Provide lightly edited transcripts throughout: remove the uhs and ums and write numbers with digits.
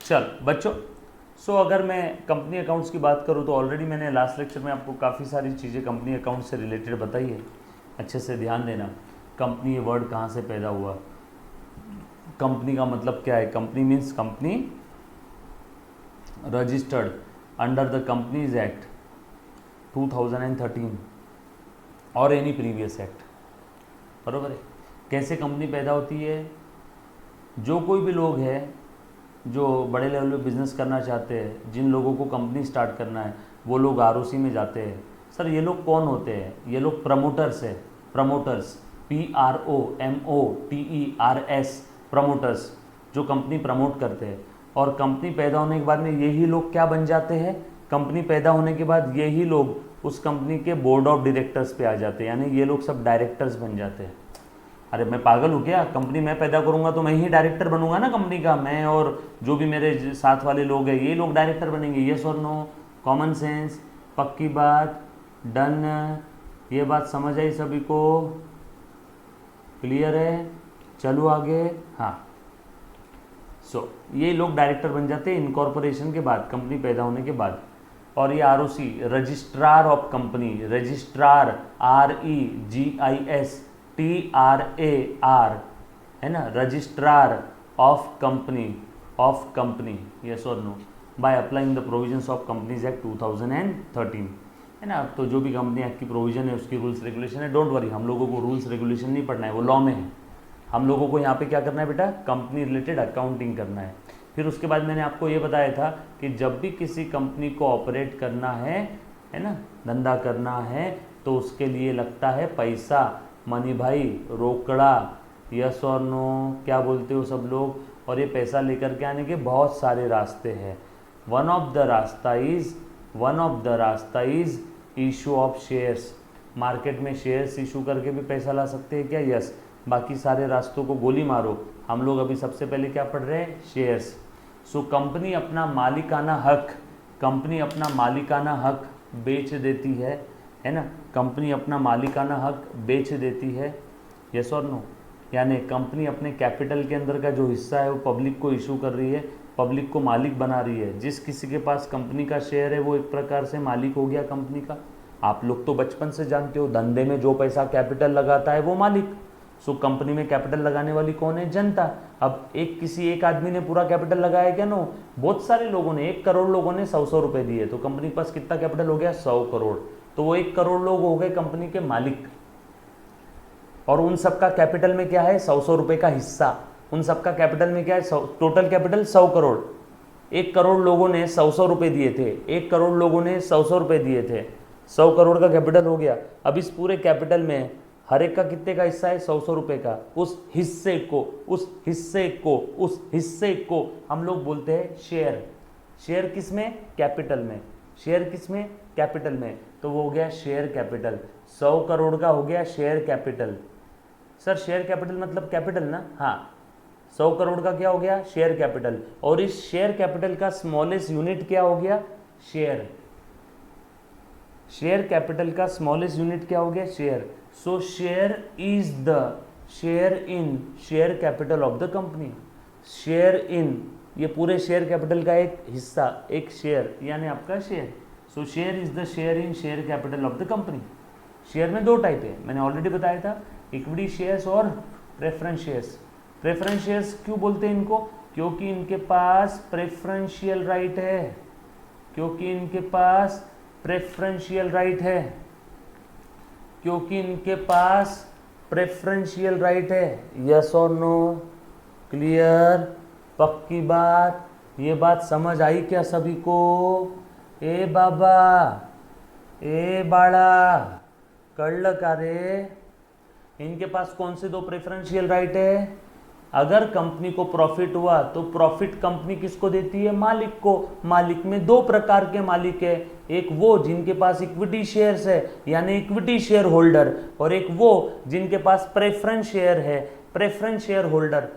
चल बच्चों, अगर मैं कंपनी अकाउंट्स की बात करूँ तो ऑलरेडी मैंने लास्ट लेक्चर में आपको काफ़ी सारी चीज़ें कंपनी अकाउंट से रिलेटेड बताई है। अच्छे से ध्यान देना। कंपनी ये वर्ड कहाँ से पैदा हुआ, कंपनी का मतलब क्या है। Company means company registered under the companies act 2013 और एनी प्रीवियस एक्ट, बरोबर है। कैसे कंपनी पैदा होती है, जो कोई भी लोग हैं जो बड़े लेवल पे बिज़नेस करना चाहते हैं, जिन लोगों को कंपनी स्टार्ट करना है, वो लोग आरओसी में जाते हैं। सर ये लोग कौन होते हैं, ये लोग प्रमोटर्स है। प्रमोटर्स PROMOTERS, प्रमोटर्स, जो कंपनी प्रमोट करते हैं। और कंपनी पैदा होने के बाद में यही लोग क्या बन जाते हैं, कंपनी पैदा होने के बाद यही लोग उस कंपनी के बोर्ड ऑफ डायरेक्टर्स पे आ जाते हैं, यानी ये लोग सब डायरेक्टर्स बन जाते हैं। अरे मैं पागल हूँ क्या, कंपनी मैं पैदा करूँगा तो मैं ही डायरेक्टर बनूंगा ना कंपनी का, मैं और जो भी मेरे साथ वाले लोग हैं ये लोग डायरेक्टर बनेंगे। यस और नो, कॉमन सेंस, पक्की बात, डन। ये बात समझ आई सभी को, क्लियर है। चलो आगे। हाँ, ये लोग डायरेक्टर बन जाते हैं इनकॉर्पोरेशन के बाद, कंपनी पैदा होने के बाद। और ये ROC, registrar of company, registrar REGISTRAR है ना, रजिस्ट्रार ऑफ कंपनी, यस और no, by applying the provisions of companies act 2013 है ना। तो जो भी कंपनी एक्ट की प्रोविजन है उसकी रूल्स रेगुलेशन है। डोंट वरी, हम लोगों को रूल्स रेगुलेशन नहीं पढ़ना है, वो लॉ में है। हम लोगों को यहाँ पे क्या करना है बेटा, कंपनी रिलेटेड अकाउंटिंग करना है। फिर उसके बाद मैंने आपको ये बताया था कि जब भी किसी कंपनी को ऑपरेट करना है ना, धंधा करना है, तो उसके लिए लगता है पैसा, मनी भाई, रोकड़ा। यस और नो, क्या बोलते हो सब लोग। और ये पैसा लेकर के आने के बहुत सारे रास्ते हैं। वन ऑफ द रास्ता is issue of shares. Market में शेयर्स इशू करके भी पैसा ला सकते हैं क्या, यस। बाकी सारे रास्तों को गोली मारो। हम लोग अभी सबसे पहले क्या पढ़ रहे हैं, शेयर्स। सो कंपनी अपना मालिकाना हक बेच देती है ना। कंपनी अपना मालिकाना हक बेच देती है, यस और नो। यानी कंपनी अपने कैपिटल के अंदर का जो हिस्सा है वो पब्लिक को इशू कर रही है, पब्लिक को मालिक बना रही है। जिस किसी के पास कंपनी का शेयर है वो एक प्रकार से मालिक हो गया कंपनी का। आप लोग तो बचपन से जानते हो, धंधे में जो पैसा कैपिटल लगाता है वो मालिक। सो कंपनी में कैपिटल लगाने वाली कौन है, जनता। अब किसी एक आदमी ने पूरा कैपिटल लगाया क्या, नो, बहुत सारे लोगों ने, 1 करोड़ लोगों ने 100 रुपए दिए, तो कंपनी के पास कितना कैपिटल हो गया, 100 करोड़। तो वो 1 करोड़ लोग हो गए कंपनी के मालिक। और उन सबका कैपिटल में क्या है, 100 रुपए का हिस्सा। उन सबका कैपिटल में क्या है, टोटल कैपिटल 100 करोड़। 1 करोड़ लोगों ने 100 रुपए दिए थे, 1 करोड़ लोगों ने 100 रुपए दिए थे, 100 करोड़ का कैपिटल हो गया। अब इस पूरे कैपिटल में हर एक का कितने का हिस्सा है, 100 रुपए का। उस हिस्से को हम लोग बोलते हैं शेयर। शेयर किस में, कैपिटल में। शेयर किस में, कैपिटल में। तो वो हो गया शेयर कैपिटल। 100 करोड़ का हो गया share capital. Sir share capital मतलब कैपिटल ना, हाँ। 100 करोड़ का क्या हो गया, शेयर कैपिटल। और इस शेयर कैपिटल का स्मॉलेस्ट यूनिट क्या हो गया, शेयर। शेयर कैपिटल का स्मॉलेस्ट यूनिट क्या हो गया, share. So share is the share in share capital of the company. Share in, ये पूरे शेयर कैपिटल का एक हिस्सा, एक शेयर, यानी आपका share. So share is the share in share capital of the company. Share में 2 टाइप है, मैंने ऑलरेडी बताया था, इक्विटी शेयर्स और प्रेफरेंस शेयर्स। प्रेफरेंस शेयर्स क्यों बोलते हैं इनको, क्योंकि इनके पास प्रेफरेंशियल राइट है, क्योंकि इनके पास प्रेफरेंशियल राइट है, क्योंकि इनके पास प्रेफरेंशियल राइट है। यस और नो, क्लियर, पक्की बात। ये बात समझ आई क्या सभी को, ए बाबा, ए बाड़ा, कळलं का रे। इनके पास कौन से 2 प्रेफरेंशियल राइट है, अगर कंपनी को प्रॉफिट हुआ तो प्रॉफिट कंपनी किसको देती है, मालिक को। मालिक में 2 प्रकार के मालिक है, एक वो जिनके पास इक्विटी शेयर्स है यानी इक्विटी शेयर होल्डर, और एक वो जिनके पास प्रेफरेंस शेयर है, प्रेफरेंस शेयर होल्डर।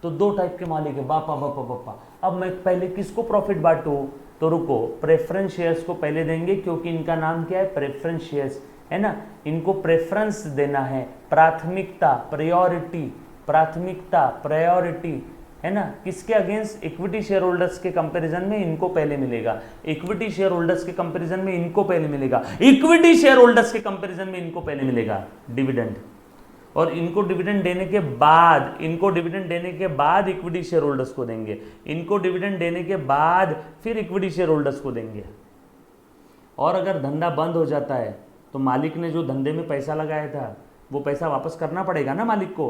तो 2 टाइप के मालिक है, बापा बापा बापा। अब मैं पहले किसको प्रॉफिट बांटूं, तो रुको, प्रेफरेंस शेयर्स को पहले देंगे क्योंकि इनका नाम क्या है, प्रेफरेंस शेयर्स है ना। इनको प्रेफरेंस देना है, प्राथमिकता, प्रायोरिटी, प्राथमिकता, प्रायोरिटी है ना, किसके अगेंस्ट, इक्विटी शेयर होल्डर्स के कंपैरिजन में इनको पहले मिलेगा, इक्विटी शेयर होल्डर्स के कंपैरिजन में इनको पहले मिलेगा, इक्विटी शेयर होल्डर्स के कंपैरिजन में इनको पहले मिलेगा डिविडेंड, और इनको डिविडेंड देने के बाद, इनको डिविडेंड देने के बाद इक्विटी शेयर होल्डर्स को देंगे, इनको डिविडेंड देने के बाद फिर इक्विटी शेयर होल्डर्स को देंगे। और अगर धंधा बंद हो जाता है तो मालिक ने जो धंधे में पैसा लगाया था वो पैसा वापस करना पड़ेगा ना मालिक को।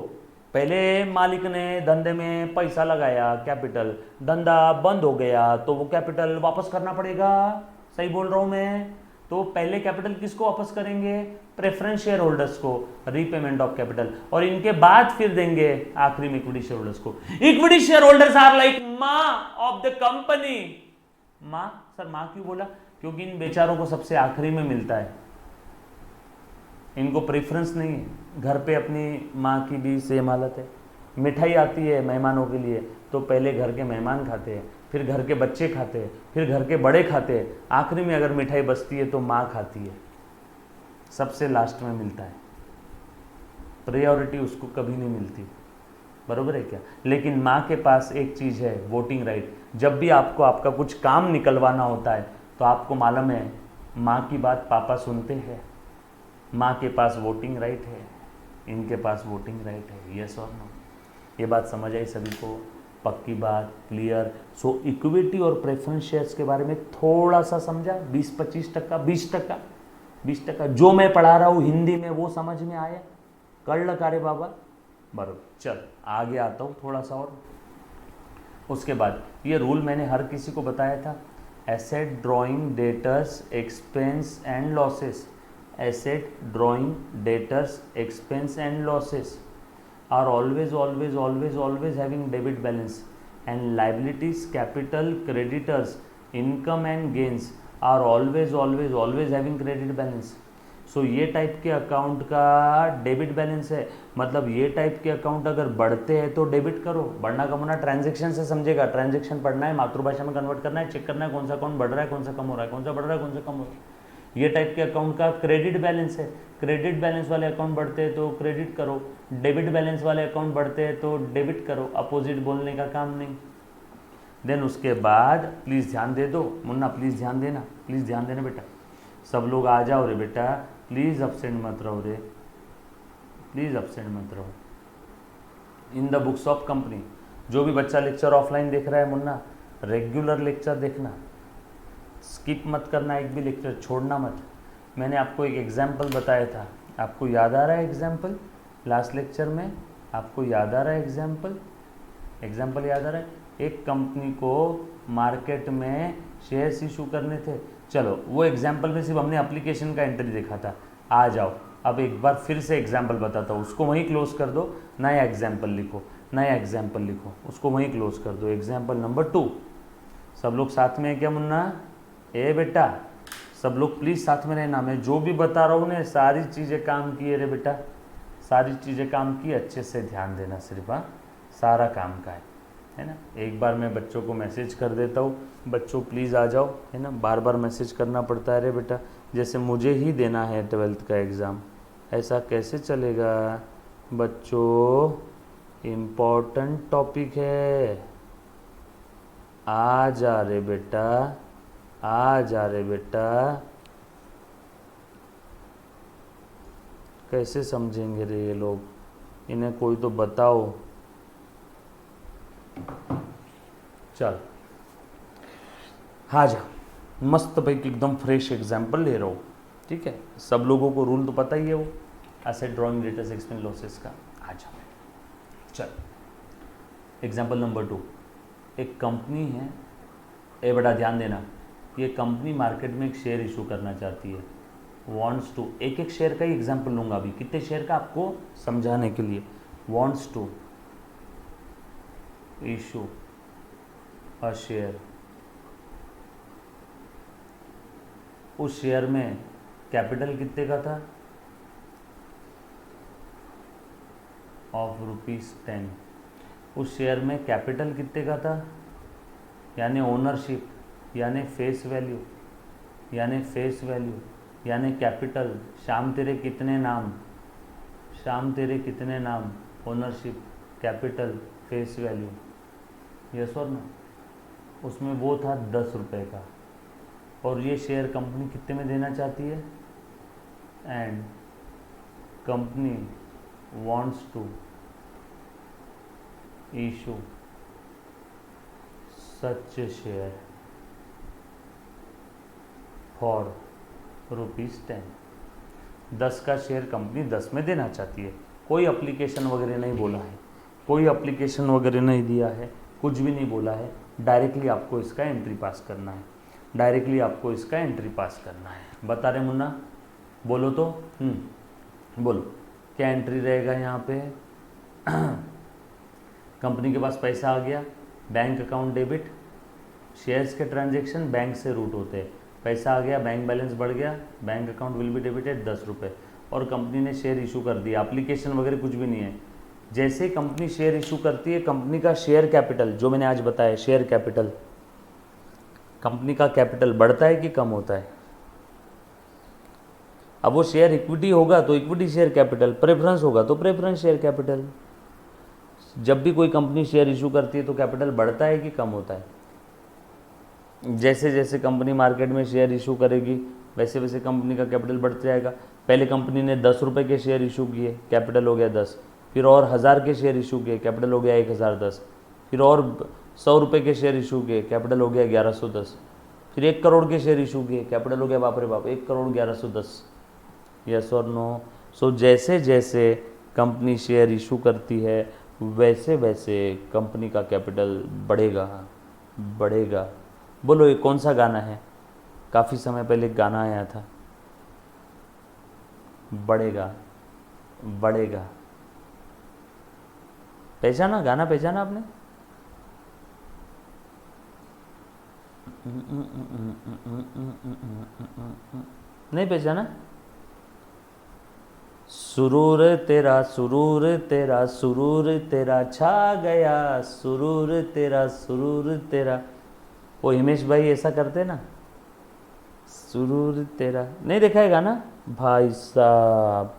पहले मालिक ने धंधे में पैसा लगाया, कैपिटल, धंधा बंद हो गया तो वो कैपिटल वापस करना पड़ेगा, सही बोल रहा हूं मैं। तो पहले कैपिटल किसको वापस करेंगे, प्रेफरेंस शेयर होल्डर्स को, रीपेमेंट ऑफ कैपिटल, और इनके बाद फिर देंगे आखिरी में इक्विटी शेयर होल्डर्स को। Equity share holders are like माँ ऑफ द कंपनी। माँ, सर माँ क्यों बोला, क्योंकि इन बेचारों को सबसे आखिरी में मिलता है, इनको प्रेफरेंस नहीं है। घर पे अपनी माँ की भी सेम हालत है, मिठाई आती है मेहमानों के लिए तो पहले घर के मेहमान खाते हैं, फिर घर के बच्चे खाते हैं, फिर घर के बड़े खाते हैं, आखिरी में अगर मिठाई बचती है तो माँ खाती है, सबसे लास्ट में मिलता है। प्रायोरिटी उसको कभी नहीं मिलती, बरोबर है क्या। लेकिन माँ के पास एक चीज़ है, वोटिंग राइट। जब भी आपको आपका कुछ काम निकलवाना होता है तो आपको मालूम है माँ की बात पापा सुनते हैं, माँ के पास वोटिंग राइट है, इनके पास वोटिंग राइट है, यस और नो। ये बात समझ आई सभी को, पक्की बात, क्लियर। सो इक्विटी और प्रेफरेंस शेयर्स के बारे में थोड़ा सा समझा, 20-25%, 20% जो मैं पढ़ा रहा हूँ हिंदी में वो समझ में आया, कर लगा रे बाबा, बरोबर। चल आगे आता हूँ थोड़ा सा और। उसके बाद ये रूल मैंने हर किसी को बताया था, asset drawing debtors expense and losses, asset drawing debtors expense and losses are always having debit balance, and liabilities, capital, creditors, income and gains are always having credit balance. So ये type के account का debit balance है, मतलब ये type के account अगर बढ़ते हैं तो डेबिट करो। बढ़ना कम होना ट्रांजेक्शन से समझेगा, ट्रांजेक्शन पढ़ना है, मातृभाषा में कन्वर्ट करना है, चेक करना है कौन सा अकाउंट बढ़ रहा है, कौन सा कम हो रहा है, कौन सा बढ़ रहा है, कौन सा कम हो रहा है। ये टाइप के अकाउंट का क्रेडिट बैलेंस है, क्रेडिट बैलेंस वाले अकाउंट बढ़ते हैं तो क्रेडिट करो, डेबिट बैलेंस वाले अकाउंट बढ़ते हैं तो डेबिट करो, अपोजिट बोलने का काम नहीं। देन उसके बाद प्लीज़ ध्यान दे दो मुन्ना, प्लीज़ ध्यान देना, प्लीज़ ध्यान देना बेटा, सब लोग आ जाओ रे बेटा, प्लीज़ अब्सेंट मत रहो रे, प्लीज़ अब्सेंट मत रहो। In the books of company, जो भी बच्चा लेक्चर ऑफलाइन देख रहा है मुन्ना, रेगुलर लेक्चर देखना, स्किप मत करना, एक भी लेक्चर छोड़ना मत। मैंने आपको एक एग्जाम्पल बताया था, आपको याद आ रहा है एग्जाम्पल, लास्ट लेक्चर में आपको याद आ रहा है एग्जाम्पल, एग्जाम्पल याद आ रहा है। एक कंपनी को मार्केट में शेयर्स इशू करने थे, चलो वो एग्जाम्पल में सिर्फ हमने एप्लीकेशन का एंट्री देखा था। आ जाओ अब एक बार फिर से एग्जाम्पल बताता हूँ, उसको वहीं क्लोज कर दो, नया एग्जाम्पल लिखो, नया एग्जाम्पल लिखो, उसको वहीं क्लोज कर दो। एग्जाम्पल नंबर 2, सब लोग साथ में है क्या मुन्ना, ए बेटा सब लोग प्लीज़ साथ में रहना। मैं जो भी बता रहा हूँ ना सारी चीज़ें काम की है रे बेटा, सारी चीज़ें काम की, अच्छे से ध्यान देना सिर्फ, हाँ सारा काम का है ना। एक बार मैं बच्चों को मैसेज कर देता हूँ, बच्चों प्लीज़ आ जाओ, है ना, बार बार मैसेज करना पड़ता है रे बेटा, जैसे मुझे ही देना है 12th का एग्ज़ाम, ऐसा कैसे चलेगा बच्चों, इम्पोर्टेंट टॉपिक है, आ जा रे बेटा, आ जा रे बेटा, कैसे समझेंगे रे ये लोग, इन्हें कोई तो बताओ। चल हाँ जा, मस्त भाई एकदम फ्रेश एग्जाम्पल ले रहा हूँ, ठीक है। सब लोगों को रूल तो पता ही है वो asset drawing debtors expense losses का। आ जा चल एग्जाम्पल नंबर 2, एक कंपनी है, ए बेटा ध्यान देना, ये कंपनी मार्केट में एक शेयर इशू करना चाहती है, वॉन्ट्स टू, एक एक शेयर का ही एग्जाम्पल लूँगा अभी, कितने शेयर का आपको समझाने के लिए, wants to issue a share, उस शेयर में कैपिटल कितने का था, ऑफ ₹10, उस शेयर में कैपिटल कितने का था, यानी ओनरशिप, यानी फेस वैल्यू, यानी फेस वैल्यू, यानी कैपिटल, शाम तेरे कितने नाम, शाम तेरे कितने नाम, ownership, capital, face value, yes और नो? उसमें वो था 10 रुपये का, और ये शेयर कंपनी कितने में देना चाहती है, and company wants to issue such a share for ₹10। 10 का शेयर कंपनी 10 में देना चाहती है। कोई एप्लीकेशन वगैरह नहीं बोला है, कोई एप्लीकेशन वगैरह नहीं दिया है, कुछ भी नहीं बोला है, डायरेक्टली आपको इसका एंट्री पास करना है, डायरेक्टली आपको इसका एंट्री पास करना है। बता रहे मुन्ना? बोलो तो बोलो क्या एंट्री रहेगा यहाँ पे? कंपनी के पास पैसा आ गया, बैंक अकाउंट डेबिट, शेयर्स के ट्रांजैक्शन बैंक से रूट होते हैं, पैसा आ गया, बैंक बैलेंस बढ़ गया, bank account will be debited 10 रुपये, और कंपनी ने शेयर इशू कर दिया। एप्लीकेशन वगैरह कुछ भी नहीं है। जैसे ही कंपनी शेयर इशू करती है, कंपनी का शेयर कैपिटल, जो मैंने आज बताया शेयर कैपिटल, कंपनी का कैपिटल बढ़ता है कि कम होता है? अब वो शेयर इक्विटी होगा तो इक्विटी शेयर कैपिटल, प्रेफरेंस होगा तो प्रेफरेंस शेयर कैपिटल। जब भी कोई कंपनी शेयर इशू करती है तो कैपिटल बढ़ता है कि कम होता है? जैसे जैसे कंपनी मार्केट में शेयर इशू करेगी वैसे वैसे कंपनी का कैपिटल बढ़ता जाएगा। पहले कंपनी ने 10 रुपये के शेयर इशू किए, कैपिटल हो गया 10, फिर और 1000 के शेयर इशू किए, कैपिटल हो गया 1010, फिर और 100 रुपये के शेयर इशू किए, कैपिटल हो गया 1110, फिर 1 करोड़ के शेयर इशू किए, कैपिटल हो गया बाप रे बाप 1 करोड़ 1110। यस और नो? सो जैसे जैसे कंपनी शेयर इशू करती है वैसे वैसे कंपनी का कैपिटल बढ़ेगा बढ़ेगा। बोलो ये कौन सा गाना है? काफ़ी समय पहले एक गाना आया था, बढ़ेगा बढ़ेगा। पहचाना गाना? पहचाना आपने? नहीं पहचाना? सुरूर तेरा सुरूर तेरा छा गया, सुरूर तेरा। वो हिमेश भाई ऐसा करते ना, सुरूर तेरा। नहीं देखा है गाना? भाई साहब,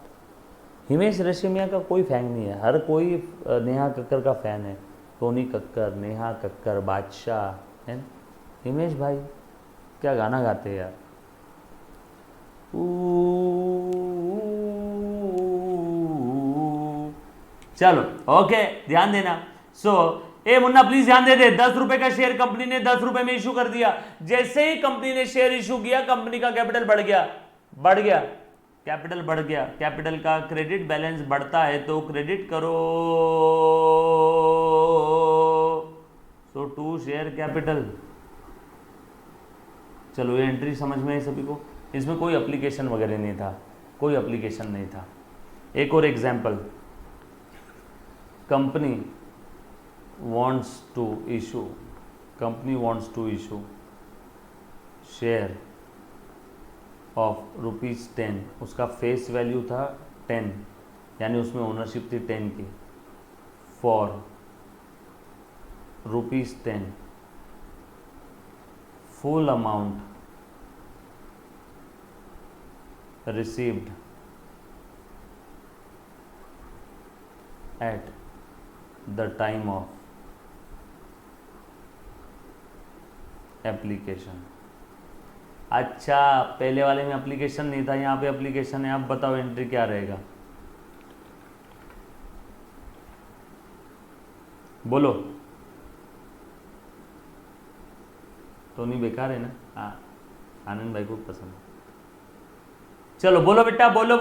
हिमेश रेशमिया का कोई फैन नहीं है, हर कोई नेहा कक्कर का फ़ैन है। टोनी कक्कर, नेहा कक्कर, बादशाह है। हिमेश भाई क्या गाना गाते हैं यार। चलो ओके, ध्यान देना। ए मुन्ना प्लीज ध्यान दे 10 रुपए का शेयर कंपनी ने 10 रुपए में इशू कर दिया। जैसे ही कंपनी ने शेयर इशू किया, कंपनी का कैपिटल बढ़ गया, कैपिटल बढ़ गया। कैपिटल का क्रेडिट बैलेंस बढ़ता है तो क्रेडिट करो, सो टू शेयर कैपिटल। चलो ये एंट्री समझ में है सभी को? इसमें कोई एप्लीकेशन वगैरह नहीं था, कोई एप्लीकेशन नहीं था। एक और example, company wants to issue share of ₹10। उसका फेस वैल्यू था 10, यानी उसमें ओनरशिप थी 10 की, for ₹10, full amount received at the time of application. अच्छा, पहले वाले में एप्लीकेशन नहीं था, यहाँ पे एप्लीकेशन है। अब बताओ एंट्री क्या रहेगा? बोलो। तो नहीं बेकार है ना? हाँ, आनंद भाई को पसंद। चलो बोलो बेटा, बोलो।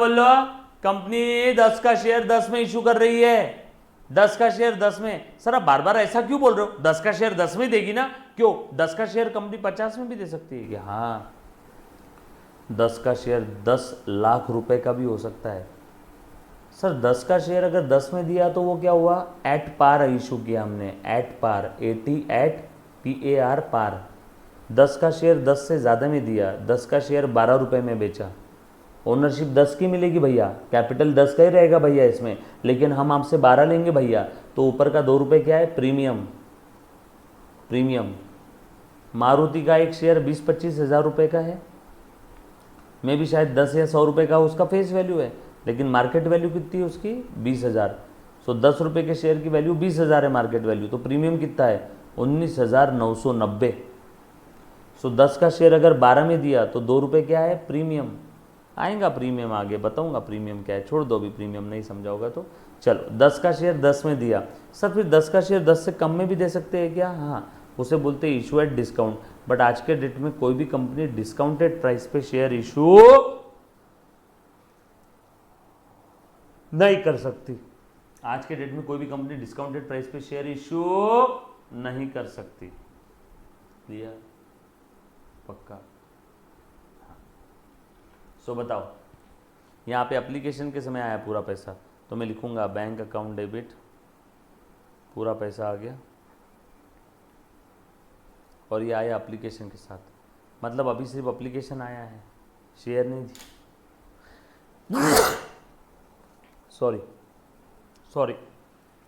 कंपनी 10 का शेयर 10 में इशू कर रही है, 10 का शेयर 10 में। सर आप बार बार ऐसा क्यों बोल रहे हो? 10 का शेयर 10 में देगी ना? क्यों? 10 का शेयर कंपनी 50 में भी दे सकती है क्या? हाँ, 10 का शेयर 10 लाख रुपए का भी हो सकता है। सर 10 का शेयर अगर 10 में दिया तो वो क्या हुआ? एट पार इशू किया हमने, एट पार, PAR पार। 10 का शेयर 10 से ज़्यादा में दिया, 10 का शेयर 12 रुपये में बेचा, ओनरशिप 10 की मिलेगी भैया, कैपिटल 10 का ही रहेगा भैया इसमें, लेकिन हम आपसे 12 लेंगे भैया, तो ऊपर का 2 रुपये क्या है? प्रीमियम। मारुति का एक शेयर 20-25 हज़ार रुपये का है, मे भी शायद 10 या 100 रुपये का उसका फेस वैल्यू है, लेकिन मार्केट वैल्यू कितनी है उसकी? 20,000। सो 10 रुपये के शेयर की वैल्यू 20,000 है मार्केट वैल्यू, तो प्रीमियम कितना है? 19,990। सो 10 का शेयर अगर 12 में दिया तो 2 रुपये क्या है, प्रीमियम आएगा। प्रीमियम आगे बताऊंगा प्रीमियम क्या है, छोड़ दो अभी प्रीमियम नहीं समझा होगा तो। चलो 10 का शेयर 10 में दिया सर, फिर 10 का शेयर 10 से कम में भी दे सकते हैं क्या? हाँ, उसे बोलते हैं इशू एट डिस्काउंट। बट आज के डेट में कोई भी कंपनी डिस्काउंटेड प्राइस पे शेयर इशू नहीं कर सकती। आज के डेट में कोई भी कंपनी डिस्काउंटेड प्राइस पे शेयर इशू नहीं कर सकती। क्लियर? पक्का? सो बताओ, यहाँ पे एप्लीकेशन के समय आया पूरा पैसा, तो मैं लिखूंगा बैंक अकाउंट डेबिट, पूरा पैसा आ गया, और ये आया एप्लीकेशन के साथ। मतलब अभी सिर्फ एप्लीकेशन आया है, शेयर नहीं दी। सॉरी,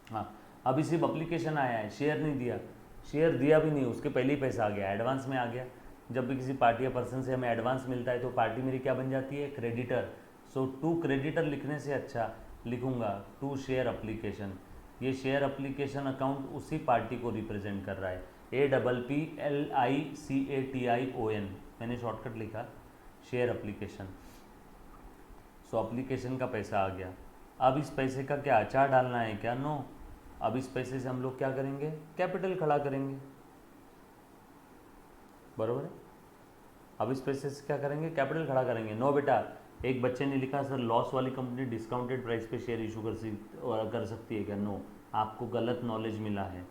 हाँ, अभी सिर्फ एप्लीकेशन आया है, शेयर नहीं दिया। शेयर दिया भी नहीं, उसके पहले ही पैसा आ गया, एडवांस में आ गया। जब भी किसी पार्टी या पर्सन से हमें एडवांस मिलता है तो पार्टी मेरी क्या बन जाती है, क्रेडिटर। सो टू क्रेडिटर लिखने से अच्छा लिखूंगा टू शेयर एप्लीकेशन। ये शेयर एप्लीकेशन अकाउंट उसी पार्टी को रिप्रेजेंट कर रहा है, APPLICATION, मैंने शॉर्टकट लिखा शेयर एप्लीकेशन। सो एप्लीकेशन का पैसा आ गया। अब इस पैसे का क्या अचार डालना है क्या? नो। अब इस पैसे से हम लोग क्या करेंगे, कैपिटल खड़ा करेंगे, बरोबर है। अब इस पैसे से क्या करेंगे, कैपिटल खड़ा करेंगे। नो बेटा, एक बच्चे ने लिखा सर लॉस वाली कंपनी डिस्काउंटेड प्राइस पे शेयर इशू कर सकती है क्या? नो, आपको गलत नॉलेज मिला है।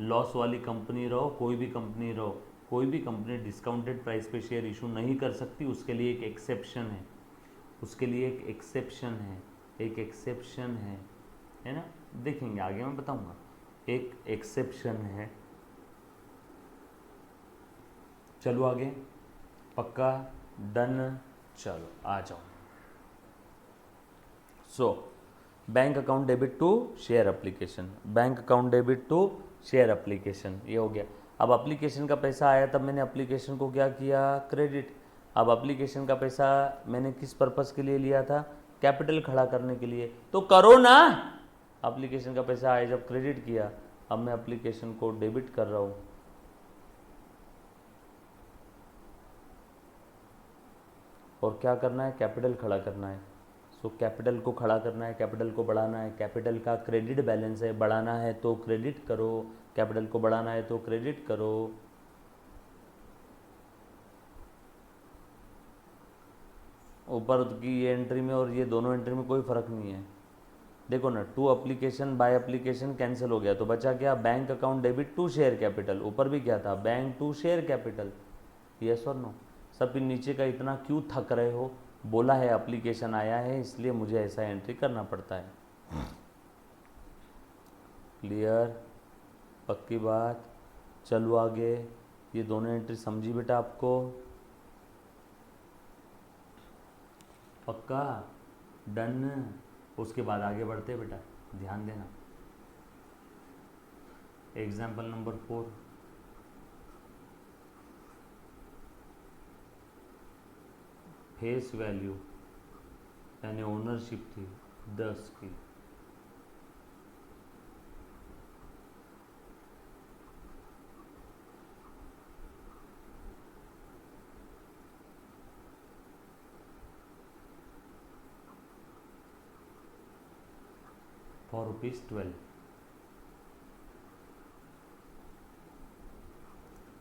लॉस वाली कंपनी रहो, कोई भी कंपनी रहो, कोई भी कंपनी डिस्काउंटेड प्राइस पे शेयर इशू नहीं कर सकती। उसके लिए एक एक्सेप्शन है, उसके लिए एक एक्सेप्शन है, एक एक्सेप्शन है ना, देखेंगे आगे मैं बताऊंगा। एक एक्सेप्शन है। चलो आगे, पक्का? डन? चलो आ जाओ। So bank account debit to share application, bank account debit to share application, ये हो गया। अब एप्लीकेशन का पैसा आया, तब मैंने एप्लीकेशन को क्या किया, क्रेडिट। अब एप्लीकेशन का पैसा मैंने किस पर्पस के लिए लिया था, कैपिटल खड़ा करने के लिए, तो करो ना। एप्लीकेशन का पैसा आया जब क्रेडिट किया, अब मैं एप्लीकेशन को डेबिट कर रहा हूँ। और क्या करना है, कैपिटल खड़ा करना है। सो कैपिटल को खड़ा करना है, कैपिटल को बढ़ाना है। कैपिटल का क्रेडिट बैलेंस है, बढ़ाना है तो क्रेडिट करो, कैपिटल को बढ़ाना है तो क्रेडिट करो। ऊपर की ये एंट्री में और ये दोनों एंट्री में कोई फर्क नहीं है। देखो ना, to application by application cancel हो गया, तो बचा क्या, bank account debit to share capital. ऊपर भी क्या था, bank to share capital. Yes और नो? सब नीचे का इतना क्यों थक रहे हो, बोला है एप्लीकेशन आया है इसलिए मुझे ऐसा एंट्री करना पड़ता है। क्लियर? पक्की बात? चलो आगे, ये दोनों एंट्री समझी बेटा आपको? पक्का? डन? उसके बाद आगे बढ़ते बेटा, ध्यान देना। एग्जाम्पल नंबर 4, फेस वैल्यू यानी ओनरशिप थी 10 की, फॉर ₹12।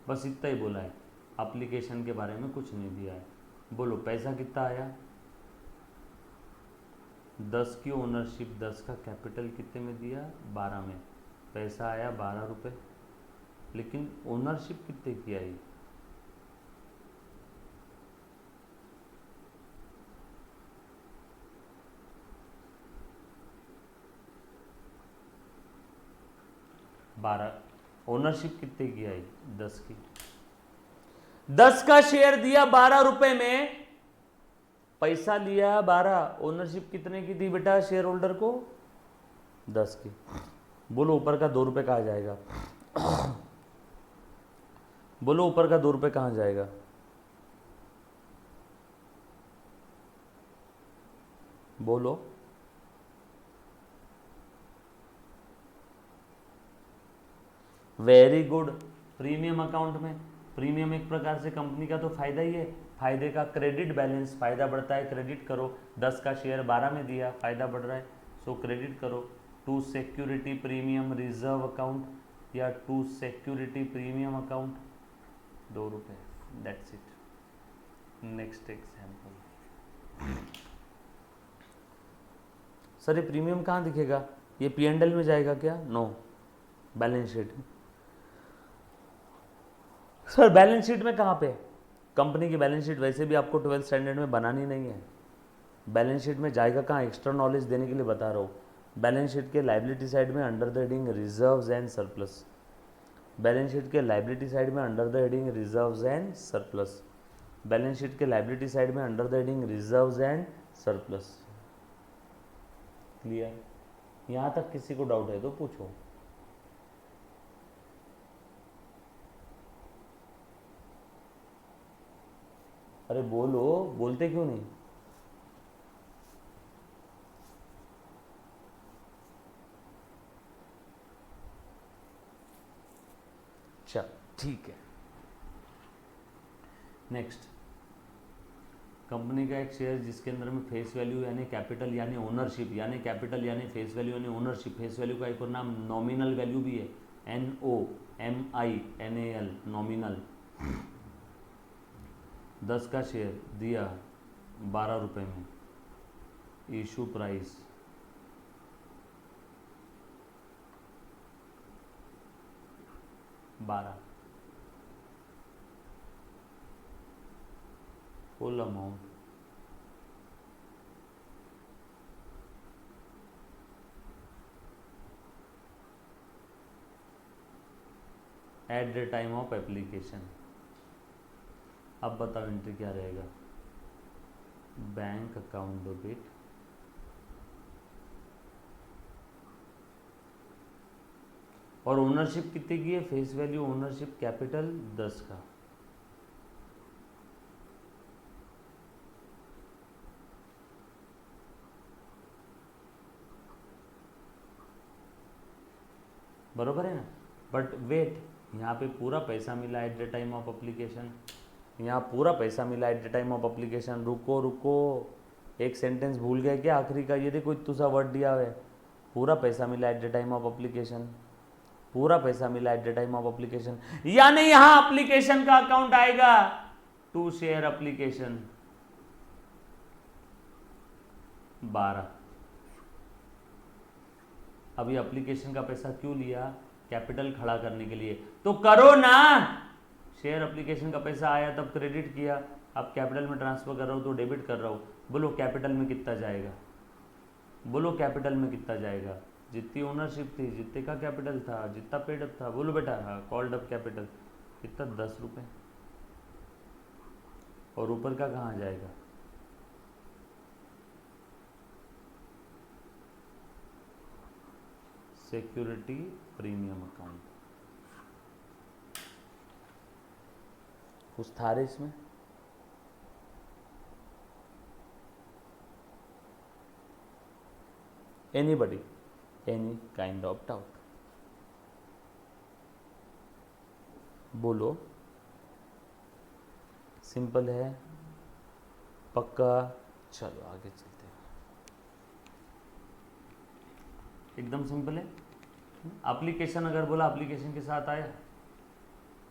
बस इतना ही बोला है, एप्लीकेशन के बारे में कुछ नहीं दिया है। बोलो पैसा कितना आया, 10 की ओनरशिप, 10 का कैपिटल कितने में दिया, 12 में। पैसा आया 12 रुपये, लेकिन ओनरशिप कितने की आई, ओनरशिप कितने की आई, 10 की। 10 का शेयर दिया 12 रुपए में, पैसा लिया 12, ओनरशिप कितने की थी बेटा शेयर होल्डर को, 10 की। बोलो ऊपर का 2 रुपये कहाँ जाएगा, बोलो ऊपर का 2 रुपये कहाँ जाएगा, बोलो। Very good. प्रीमियम अकाउंट में, प्रीमियम एक प्रकार से कंपनी का तो फायदा ही है, फायदे का क्रेडिट बैलेंस, फायदा बढ़ता है क्रेडिट करो, 10 का शेयर 12 में दिया, फायदा बढ़ रहा है, सो क्रेडिट करो। To security premium reserve account या टू सिक्योरिटी प्रीमियम अकाउंट, 2 रुपये, that's it. Next example. Sir ये प्रीमियम कहाँ दिखेगा, ये P&L में जाएगा क्या? नो, बैलेंस शीट में। सर बैलेंस शीट में कहाँ पे? कंपनी की बैलेंस शीट वैसे भी आपको 12th स्टैंडर्ड में बनानी नहीं है, बैलेंस शीट में जाएगा कहाँ? एक्स्ट्रा नॉलेज देने के लिए बता रहा हूँ। बैलेंस शीट के लाइबिलिटी साइड में under the heading reserves and surplus, balance sheet के लाइबिलिटी साइड में under the heading reserves and surplus, balance sheet के लाइबिलिटी साइड में under the heading reserves and surplus. Clear? यहाँ तक किसी को डाउट है तो पूछो। अरे बोलो, बोलते क्यों नहीं? चल ठीक है। नेक्स्ट, कंपनी का एक शेयर जिसके अंदर में फेस वैल्यू यानी कैपिटल यानी ओनरशिप, यानी कैपिटल यानी फेस वैल्यू यानी ओनरशिप, फेस वैल्यू का एक और नाम नॉमिनल वैल्यू भी है, NOMINAL, नॉमिनल। 10 का शेयर दिया 12 रुपये में, issue price 12, full amount at the time of application. अब बताओ एंट्री क्या रहेगा? बैंक अकाउंट डेबिट, और ओनरशिप कितने की है? फेस वैल्यू ओनरशिप कैपिटल 10 का, बरोबर है ना? बट वेट, यहाँ पे पूरा पैसा मिला at the time of application, यहाँ पूरा पैसा मिला at the time of application. रुको रुको, एक सेंटेंस भूल गए क्या आखिरी का? ये देखो इतना सा वर्ड दिया हुआ है, पूरा पैसा मिला at the time of application, पूरा पैसा मिला at the time of application, यानी यहां अप्लीकेशन का अकाउंट आएगा, टू शेयर अप्लीकेशन 12। अभी एप्लीकेशन का पैसा क्यों लिया? कैपिटल खड़ा करने के लिए, तो करो ना। शेयर एप्लीकेशन का पैसा आया तब क्रेडिट किया, अब कैपिटल में ट्रांसफर कर रहा हूं तो डेबिट कर रहा हूं। बोलो कैपिटल में कितना जाएगा? बोलो कैपिटल में कितना जाएगा? जितनी ओनरशिप थी, जितने का कैपिटल था, जितना पेड अप था, बोलो बेटा। हाँ, कॉल्ड अप कैपिटल कितना? 10 रुपये। और ऊपर का कहाँ जाएगा? Security premium account. कुछ था रे इसमें? Anybody, any kind of doubt? बोलो। सिंपल है, पक्का? चलो आगे चलते हैं। एकदम सिंपल है। एप्लीकेशन अगर बोला एप्लीकेशन के साथ आया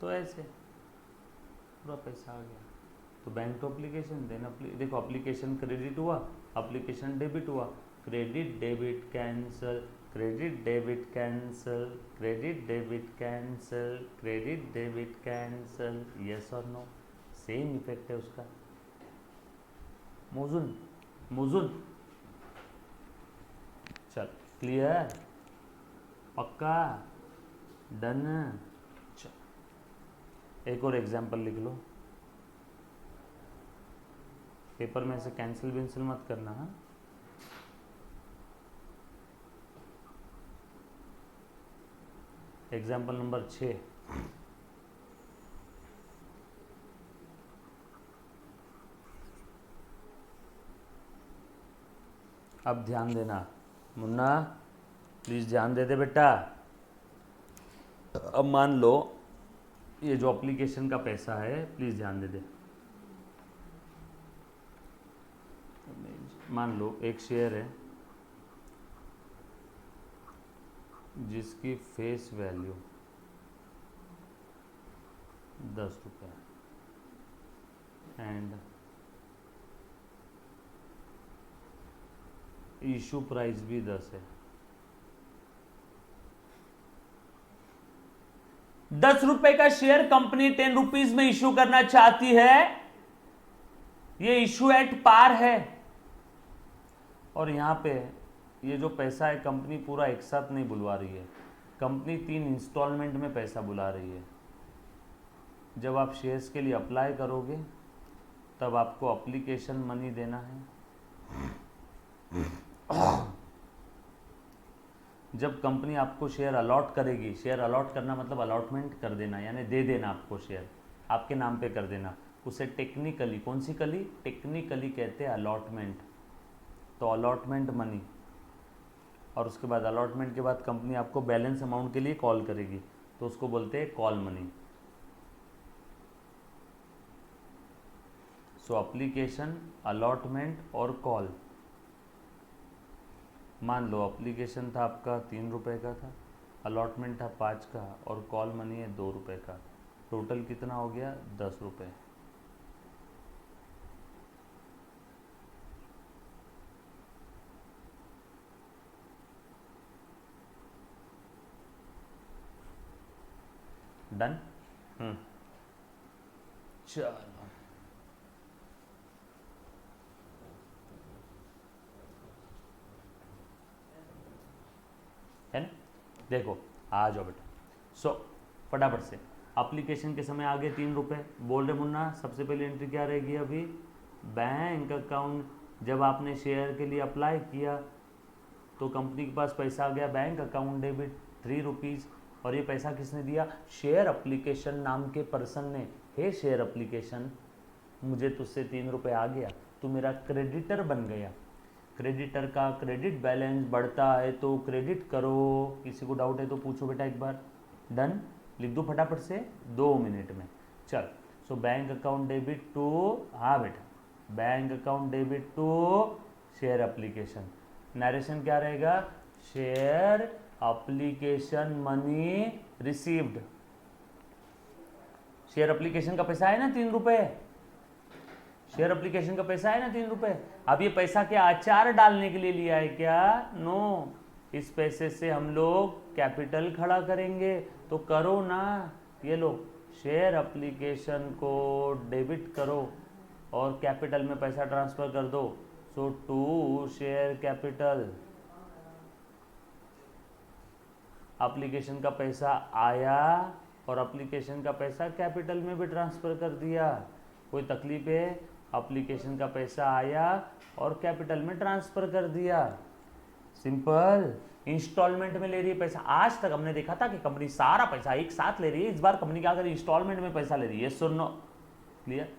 तो ऐसे पूरा पैसा आ गया, तो बैंक टू एप्लीकेशन, देन देखो एप्लीकेशन क्रेडिट हुआ, एप्लीकेशन डेबिट हुआ, credit debit cancel, credit debit cancel, credit debit cancel, credit debit cancel, yes और नो? सेम इफेक्ट है उसका। मोजुन मोजुन, चल क्लियर? पक्का? डन? चल एक और एग्जाम्पल लिख लो, पेपर में से कैंसिल वेंसिल मत करना। हाँ, एग्जाम्पल नंबर 6। अब ध्यान देना मुन्ना, प्लीज ध्यान दे दे बेटा। अब मान लो ये जो एप्लीकेशन का पैसा है, प्लीज़ ध्यान दे दे, मान लो एक शेयर है जिसकी फेस वैल्यू 10 रुपये एंड इशू प्राइस भी 10 है। 10 रुपए का शेयर कंपनी 10 रुपीज में इशू करना चाहती है, ये इशू एट पार है। और यहां पे ये जो पैसा है कंपनी पूरा एक साथ नहीं बुलवा रही है, कंपनी 3 इंस्टॉलमेंट में पैसा बुला रही है। जब आप शेयर्स के लिए अप्लाई करोगे तब आपको एप्लीकेशन मनी देना है। जब कंपनी आपको शेयर अलॉट करेगी, शेयर अलॉट करना मतलब अलॉटमेंट कर देना, यानी दे देना, आपको शेयर आपके नाम पे कर देना, उसे टेक्निकली, कौन सी कली, टेक्निकली कहते हैं अलॉटमेंट। तो अलॉटमेंट मनी, और उसके बाद अलॉटमेंट के बाद कंपनी आपको बैलेंस अमाउंट के लिए कॉल करेगी, तो उसको बोलते हैं कॉल मनी। सो एप्लीकेशन, अलॉटमेंट और कॉल। मान लो एप्लीकेशन था आपका 3 रुपए का था, अलॉटमेंट था 5 का और कॉल मनी है 2 रुपए का, टोटल कितना हो गया, 10 रुपये। डन। चलो है ना, देखो आ जाओ बेटा। सो फटाफट से एप्लीकेशन के समय आगे 3 रुपये बोल रहे मुन्ना, सबसे पहले एंट्री क्या रहेगी अभी, बैंक अकाउंट। जब आपने शेयर के लिए अप्लाई किया तो कंपनी के पास पैसा आ गया, बैंक अकाउंट डेबिट 3 रुपीज़। और ये पैसा किसने दिया, शेयर एप्लीकेशन नाम के पर्सन ने। हे शेयर एप्लीकेशन, मुझे तुझसे 3 रुपये आ गया, तू मेरा क्रेडिटर बन गया। क्रेडिटर का क्रेडिट बैलेंस बढ़ता है तो क्रेडिट करो। किसी को डाउट है तो पूछो बेटा एक बार। डन, लिख दो फटाफट से 2 मिनट में। चल, so bank account debit to, हाँ बेटा, bank account debit to share application. Narration क्या रहेगा, share application money received. Share application का पैसा है ना 3 रुपए, शेयर एप्लीकेशन का पैसा है ना 3 रुपए। अब ये पैसा क्या अचार डालने के लिए लिया है क्या, नो, इस पैसे से हम लोग कैपिटल खड़ा करेंगे, तो करो ना। ये लो, शेयर एप्लीकेशन को डेबिट करो और कैपिटल में पैसा ट्रांसफर कर दो। सो टू शेयर कैपिटल, एप्लीकेशन का पैसा आया और एप्लीकेशन का पैसा कैपिटल में भी ट्रांसफर कर दिया। कोई तकलीफ है, एप्लीकेशन का पैसा आया और कैपिटल में ट्रांसफर कर दिया, सिंपल। इंस्टॉलमेंट में ले रही है पैसा। आज तक हमने देखा था कि कंपनी सारा पैसा एक साथ ले रही है, इस बार कंपनी क्या कर रही है, इंस्टॉलमेंट में पैसा ले रही है। सुनो, क्लियर।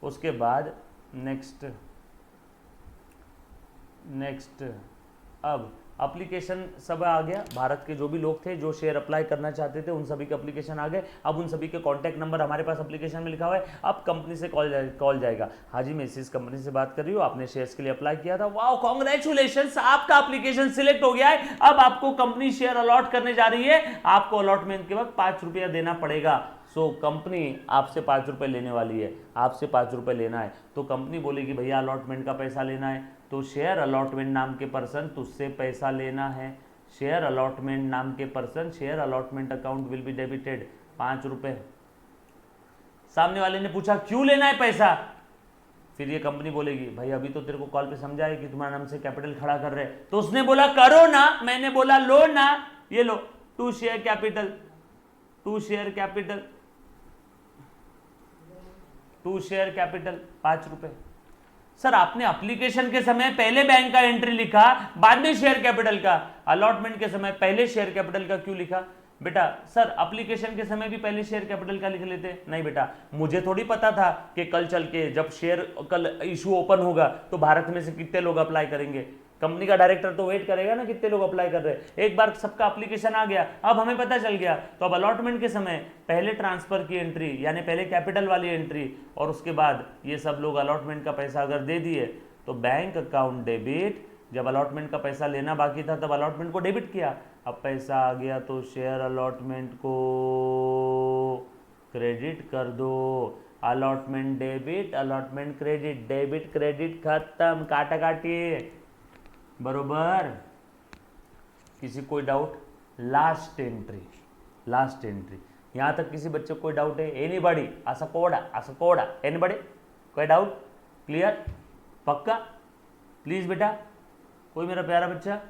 उसके बाद नेक्स्ट, अब एप्लीकेशन सब आ गया। भारत के जो भी लोग थे जो शेयर अप्लाई करना चाहते थे उन सभी के एप्लीकेशन आ गए। अब उन सभी के कॉन्टैक्ट नंबर हमारे पास एप्लीकेशन में लिखा हुआ है। अब कंपनी से कॉल जाएगा, हाँ जी मैं इस कंपनी से बात कर रही हूँ, आपने शेयर्स के लिए अप्लाई किया था, वाओ कॉन्ग्रेचुलेशंस, आपका एप्लीकेशन सिलेक्ट हो गया है। अब आपको कंपनी शेयर अलॉट करने जा रही है, आपको अलॉटमेंट के वक्त 5 रुपया देना पड़ेगा। सो कंपनी आपसे 5 रुपये लेने वाली है, आपसे 5 रुपये लेना है, तो कंपनी बोलेगी भैया अलॉटमेंट का पैसा लेना है, तो शेयर अलॉटमेंट नाम के पर्सन तुझसे पैसा लेना है। शेयर अलॉटमेंट नाम के person, share allotment account will be debited 5 रुपये। सामने वाले ने पूछा क्यों लेना है पैसा, फिर ये कंपनी बोलेगी भाई अभी तो तेरे को कॉल पे समझा है कि तुम्हारे नाम से कैपिटल खड़ा कर रहे, तो उसने बोला करो ना, मैंने बोला लो ना, ये लो two share capital, two share capital, two share capital 5 रुपए। सर आपने एप्लीकेशन के समय पहले बैंक का एंट्री लिखा, बाद में शेयर कैपिटल का, अलॉटमेंट के समय पहले शेयर कैपिटल का क्यों लिखा? बेटा सर एप्लीकेशन के समय भी पहले शेयर कैपिटल का लिख लेते। नहीं बेटा, मुझे थोड़ी पता था कि कल चल के जब शेयर कल इशू ओपन होगा तो भारत में से कितने लोग अप्लाई करेंगे, कंपनी का डायरेक्टर तो वेट करेगा ना कितने लोग अप्लाई कर रहे हैं। एक बार सबका एप्लीकेशन आ गया, अब हमें पता चल गया, तो अब अलॉटमेंट के समय पहले ट्रांसफर की एंट्री यानी पहले कैपिटल वाली एंट्री, और उसके बाद ये सब लोग अलॉटमेंट का पैसा अगर दे दिए तो बैंक अकाउंट डेबिट। जब अलॉटमेंट का पैसा लेना बाकी था तब अलॉटमेंट को डेबिट किया, अब पैसा आ गया तो शेयर अलॉटमेंट को क्रेडिट कर दो। Allotment debit, allotment credit, debit credit खत्म, काटा काटिए बरोबर। किसी कोई doubt? Last entry, last entry. यहां तक किसी बच्चे को कोई डाउट है? एनीबॉडी? असकोड़ा एनीबॉडी? कोई डाउट? क्लियर? पक्का? प्लीज बेटा, कोई मेरा प्यारा बच्चा,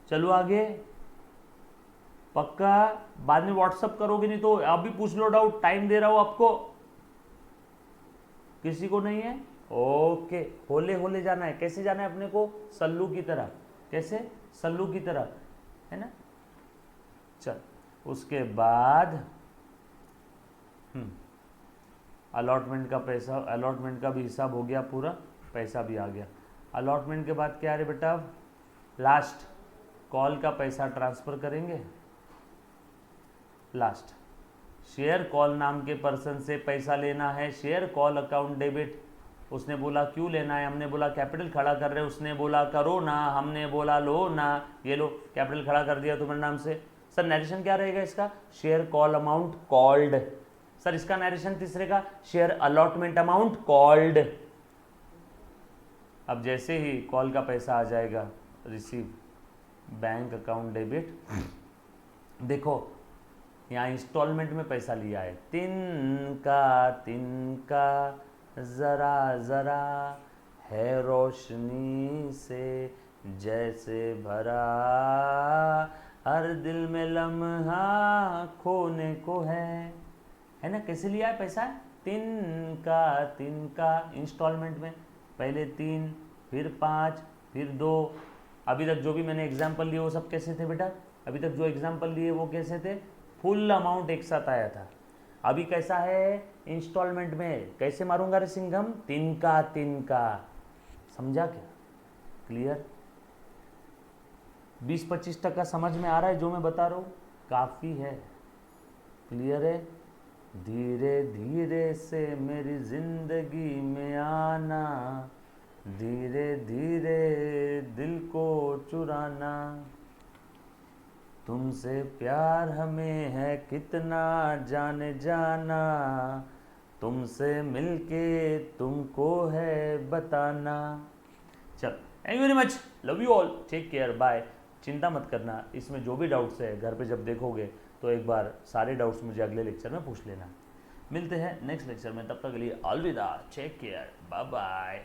चलो आगे। पक्का? बाद में व्हाट्सअप करोगे नहीं तो आप भी पूछ लो डाउट, टाइम दे रहा हूं आपको। किसी को नहीं है? ओके, होले होले जाना है। कैसे जाना है अपने को? सल्लू की तरह। कैसे? सल्लू की तरह, है ना। चल, उसके बाद अलॉटमेंट का पैसा, अलॉटमेंट का भी हिसाब हो गया पूरा, पैसा भी आ गया। अलॉटमेंट के बाद क्या है बेटा? अब लास्ट कॉल का पैसा ट्रांसफर करेंगे। लास्ट शेयर कॉल नाम के पर्सन से पैसा लेना है, शेयर कॉल अकाउंट डेबिट। उसने बोला क्यों लेना है, हमने बोला कैपिटल खड़ा कर रहे, उसने बोला करो ना, हमने बोला लो ना, ये लो कैपिटल खड़ा कर दिया तुम्हारे नाम से। सर नरेशन क्या रहेगा इसका? Share call amount called. Sir इसका नरेशन तीसरे का शेयर अलॉटमेंट अमाउंट कॉल्ड। अब जैसे ही कॉल का पैसा आ जाएगा, रिसीव बैंक अकाउंट डेबिट। देखो यहाँ इंस्टॉलमेंट में पैसा लिया है, तिनका जरा जरा है रोशनी से जैसे भरा, हर दिल में लम्हा खोने को है ना। कैसे लिया है पैसा? तिनका इंस्टॉलमेंट में, पहले 3, फिर 5, फिर 2। अभी तक जो भी मैंने एग्जाम्पल लिए वो सब कैसे थे बेटा? अभी तक जो एग्जाम्पल लिए वो कैसे थे? फुल अमाउंट एक साथ आया था। अभी कैसा है? इंस्टॉलमेंट में। कैसे मारूंगा रे सिंघम? तिनका। समझा क्या? क्लियर? 20-25% समझ में आ रहा है जो मैं बता रहा हूँ? काफ़ी है। क्लियर है? धीरे धीरे से मेरी जिंदगी में आना, धीरे धीरे दिल को चुराना, तुमसे प्यार हमें है कितना जाने जाना, तुमसे मिलके तुमको है बताना। चल, thank you very much, love you all, take care, bye. चिंता मत करना, इसमें जो भी डाउट्स है घर पे जब देखोगे तो एक बार सारे डाउट्स मुझे अगले लेक्चर में पूछ लेना। मिलते हैं नेक्स्ट लेक्चर में, तब तक के लिए अलविदा, टेक केयर, बाय बाय।